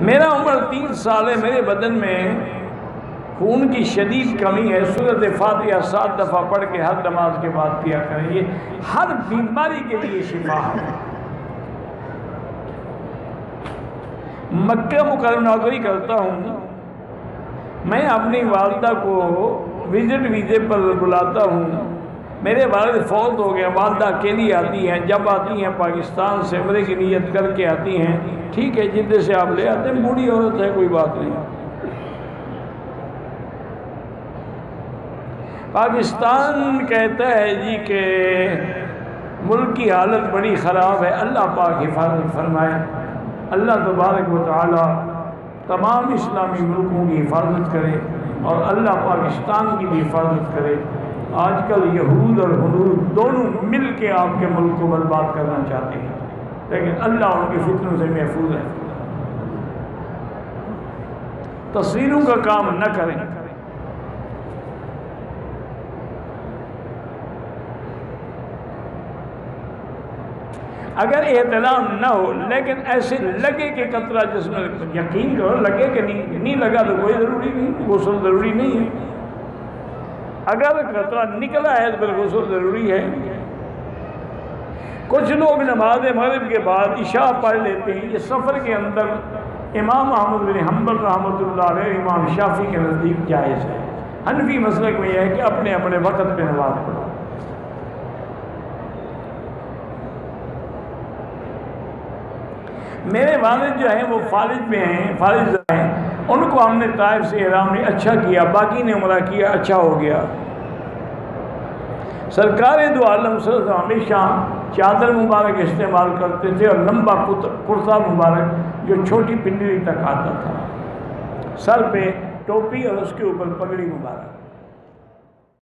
میرا عمر 3 سال ہے، میرے بدن میں خون کی شدید کمی ہے، سورۃ فاتحہ 7 دفعہ پڑھ کے ہر نماز کے بعد پیا کریں، یہ ہر بیماری کے لیے شفا ہے۔ مکہ مکرمہ نوکری کرتا ہوں، میں اپنی والدہ کو وزٹ ویزے پر بلاتا ہوں۔ میرے والد فوت ہو گیا، والدہ اکیلی آتی ہیں، جب آتی ہیں پاکستان سے عمرے کی نیت کر کے آتی ہیں، ٹھیک ہے جدے سے آپ لے آتے ہیں، بوڑھی عورت ہے کوئی بات نہیں۔ پاکستان کہتا ہے جی کہ ملک کی حالت بڑی خراب ہے، اللہ پاک حفاظت فرمائے، اللہ تبارک و تعالی تمام اسلامی ملکوں کی حفاظت کرے اور اللہ پاکستان کی بھی حفاظت کرے۔ آج کل یہود اور ہنود دونوں مل کے آپ کے ملک کو برباد کرنا چاہتے ہیں، لیکن اللہ ان کے فتنوں سے محفوظ ہے۔ تصویروں کا کام نہ کریں۔ اگر احتلام نہ ہو لیکن ایسے لگے کہ قطرہ جس میں یقین کرو لگے کہ نہیں لگا تو کوئی ضروری نہیں، غسل ضروری نہیں ہے۔ اگر قطرہ نکلا ہے تو پھر غسل ضروری ہے۔ کچھ لوگ نماز مغرب کے بعد عشاء پڑھ لیتے ہیں، یہ سفر کے اندر امام احمد بن حنبل رحمۃ اللہ علیہ، امام شافعی کے نزدیک جائز ہے۔ حنفی مسلک میں یہ ہے کہ اپنے اپنے وقت پہ نماز پڑھو۔ میرے والد جو ہیں وہ فالج میں ہیں، فالج ہیں، ان کو ہم نے طائف سے احرام نے اچھا کیا، باقی نے عمرہ کیا، اچھا ہو گیا۔ سرکار دو عالم صلی اللہ علیہ وسلم ہمیشہ چادر مبارک استعمال کرتے تھے اور لمبا کرتا مبارک جو چھوٹی پنڈلی تک آتا تھا، سر پہ ٹوپی اور اس کے اوپر پگڑی مبارک۔